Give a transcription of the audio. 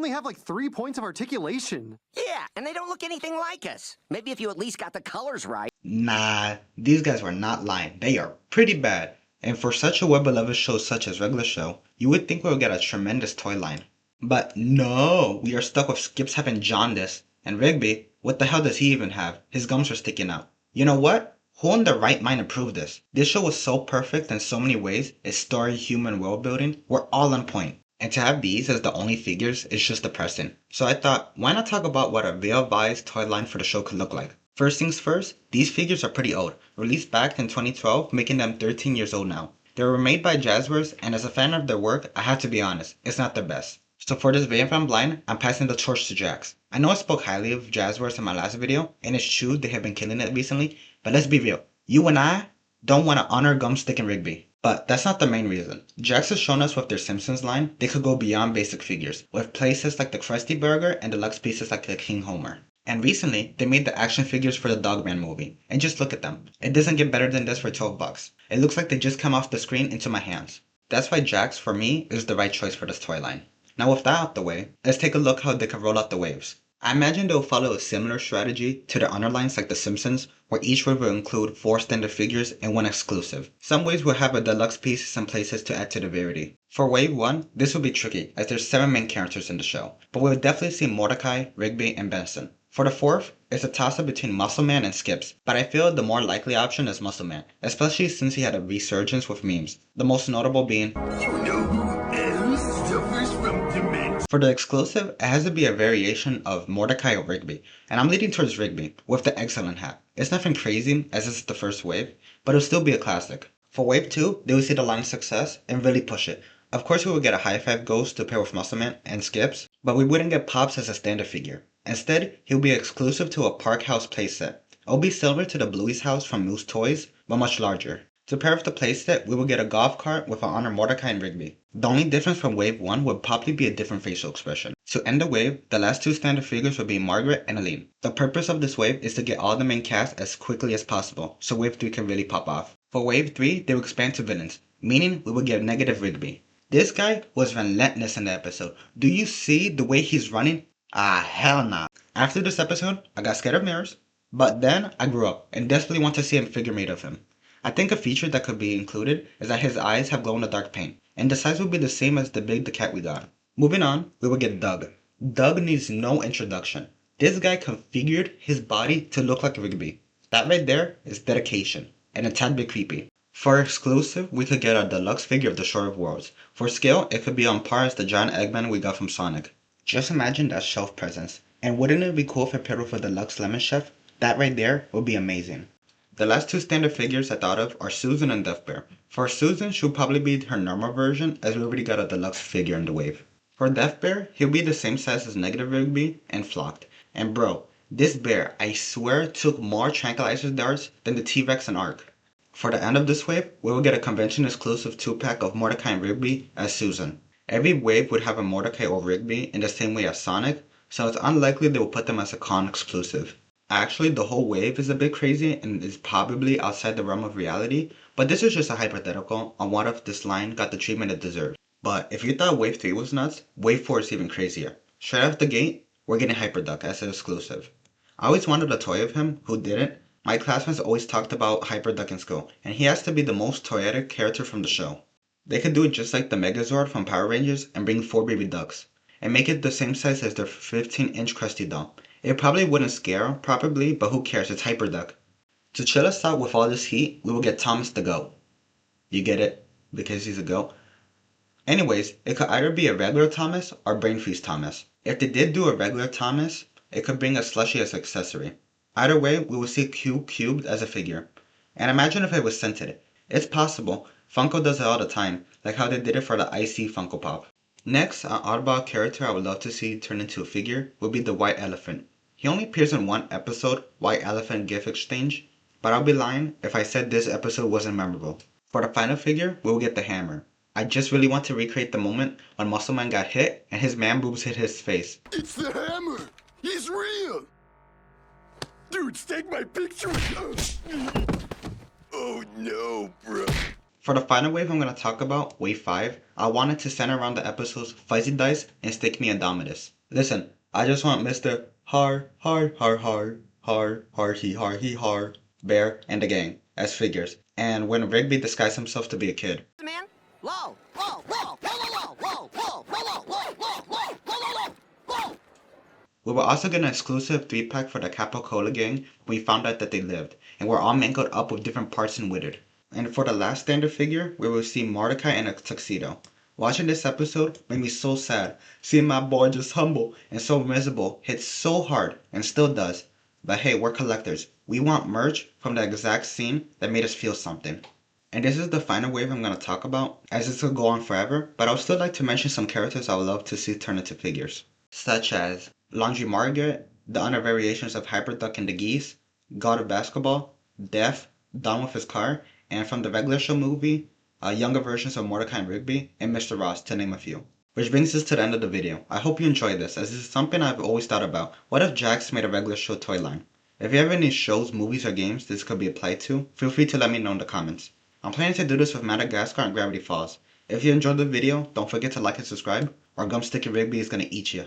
only have like 3 points of articulation. Yeah, and they don't look anything like us. Maybe if you at least got the colors right. Nah, these guys were not lying. They are pretty bad. And for such a well-beloved show such as Regular Show, you would think we would get a tremendous toy line. But no, we are stuck with Skips having jaundice. And Rigby, what the hell does he even have? His gums are sticking out. You know what? Who in their right mind approved this? This show was so perfect in so many ways. Its story, humor, and world building were all on point. And to have these as the only figures is just depressing. So I thought, why not talk about what a revised toy line for the show could look like? First things first, these figures are pretty old, released back in 2012, making them 13 years old now. They were made by Jazzwares, and as a fan of their work, I have to be honest, it's not their best. So for this video from Blind, I'm passing the torch to Jax. I know I spoke highly of Jazzwares in my last video, and it's true they have been killing it recently, but let's be real, you and I don't want to honor Gumstick and Rigby. But that's not the main reason. Jax has shown us with their Simpsons line, they could go beyond basic figures, with places like the Krusty Burger and deluxe pieces like the King Homer. And recently, they made the action figures for the Dogman movie, and just look at them. It doesn't get better than this for 12 bucks. It looks like they just come off the screen into my hands. That's why Jax, for me, is the right choice for this toy line. Now with that out the way, let's take a look how they can roll out the waves. I imagine they'll follow a similar strategy to their underlines like The Simpsons, where each wave will include 4 standard figures and 1 exclusive. Some waves will have a deluxe piece and places to add to the variety. For wave 1, this will be tricky as there's 7 main characters in the show, but we'll definitely see Mordecai, Rigby, and Benson. For the 4th, it's a toss-up between Muscle Man and Skips, but I feel the more likely option is Muscle Man, especially since he had a resurgence with memes, the most notable being For the exclusive, it has to be a variation of Mordecai or Rigby, and I'm leaning towards Rigby, with the excellent hat. It's nothing crazy, as this is the first wave, but it'll still be a classic. For wave 2, they will see the line of success and really push it. Of course we would get a High Five Ghost to pair with Muscle Man and Skips, but we wouldn't get Pops as a standard figure. Instead, he'll be exclusive to a Park House playset. It'll be similar to the Bluey's house from Moose Toys, but much larger. To pair with the playset, we will get a golf cart with an Honor Mordecai and Rigby. The only difference from wave 1 would probably be a different facial expression. To end the wave, the last 2 standard figures will be Margaret and Aline. The purpose of this wave is to get all the main cast as quickly as possible, so wave 3 can really pop off. For wave 3, they will expand to villains, meaning we will get negative Rigby. This guy was relentless in the episode. Do you see the way he's running? Ah, hell nah. After this episode, I got scared of mirrors, but then I grew up and desperately want to see a figure made of him. I think a feature that could be included is that his eyes have glow-in-the-dark paint, and the size will be the same as the Big the Cat we got. Moving on, we will get Doug. Doug needs no introduction. This guy configured his body to look like Rigby. That right there is dedication, and a tad bit creepy. For exclusive, we could get a deluxe figure of the Shore of Worlds. For scale, it could be on par as the giant Eggman we got from Sonic. Just imagine that shelf presence, and wouldn't it be cool if it paired with a deluxe Lemon Chef? That right there would be amazing. The last 2 standard figures I thought of are Susan and Death Bear. For Susan, she'll probably be her normal version as we already got a deluxe figure in the wave. For Death Bear, he'll be the same size as Negative Rigby and Flocked. And bro, this bear, I swear, took more tranquilizer darts than the T-Rex and Ark. For the end of this wave, we will get a convention exclusive 2-pack of Mordecai and Rigby as Susan. Every wave would have a Mordecai or Rigby in the same way as Sonic, so it's unlikely they will put them as a con exclusive. Actually, the whole wave is a bit crazy and is probably outside the realm of reality, but this is just a hypothetical on what if this line got the treatment it deserved. But if you thought wave 3 was nuts, wave 4 is even crazier. Straight off the gate, we're getting Hyperduck as an exclusive. I always wanted a toy of him, who didn't. My classmates always talked about Hyperduck in school, and he has to be the most toyetic character from the show. They could do it just like the Megazord from Power Rangers and bring 4 baby ducks, and make it the same size as their 15-inch Krusty doll. It probably wouldn't scare, probably, but who cares, it's Hyperduck. To chill us out with all this heat, we will get Thomas the Goat. You get it? Because he's a goat? Anyways, it could either be a regular Thomas or Brain Freeze Thomas. If they did do a regular Thomas, it could bring a slushie as an accessory. Either way, we will see Q cubed as a figure. And imagine if it was scented. It's possible. Funko does it all the time, like how they did it for the Icy Funko Pop. Next, an oddball character I would love to see turn into a figure would be the White Elephant. He only appears in one episode, White Elephant Gift Exchange, but I'll be lying if I said this episode wasn't memorable. For the final figure, we will get the Hammer. I just really want to recreate the moment when Muscle Man got hit and his man boobs hit his face. It's the Hammer! He's real! Dude, take my picture! Oh no, bro. For the final wave I'm going to talk about, Wave 5, I wanted to center around the episodes Fuzzy Dice and Stick Me Indomitus. Listen, I just want Mr. Har, he, har, Bear, and the gang as figures, and when Rigby disguised himself to be a kid. Man? Whoa! Whoa! Whoa! Whoa! Whoa! Whoa! Whoa! Whoa! Whoa! Whoa! Whoa! Whoa! Whoa! We were also getting an exclusive 3-pack for the Capicola gang when we found out that they lived, and were all mangled up with different parts and withered. And for the last standard figure, we will see Mordecai in a tuxedo. Watching this episode made me so sad. Seeing my boy just humble and so miserable hits so hard, and still does. But hey, we're collectors. We want merch from the exact scene that made us feel something. And this is the final wave I'm going to talk about, as this will go on forever, but I would still like to mention some characters I would love to see turn into figures. Such as Laundry Margaret, the other variations of Hyperduck and the Geese, God of Basketball, Death, Don with his car, and from the regular show movie, younger versions of Mordecai and Rigby, and Mr. Ross, to name a few. Which brings us to the end of the video. I hope you enjoyed this, as this is something I've always thought about. What if Jakks made a regular show toy line? If you have any shows, movies, or games this could be applied to, feel free to let me know in the comments. I'm planning to do this with Madagascar and Gravity Falls. If you enjoyed the video, don't forget to like and subscribe, or Gum Sticky Rigby is gonna eat you.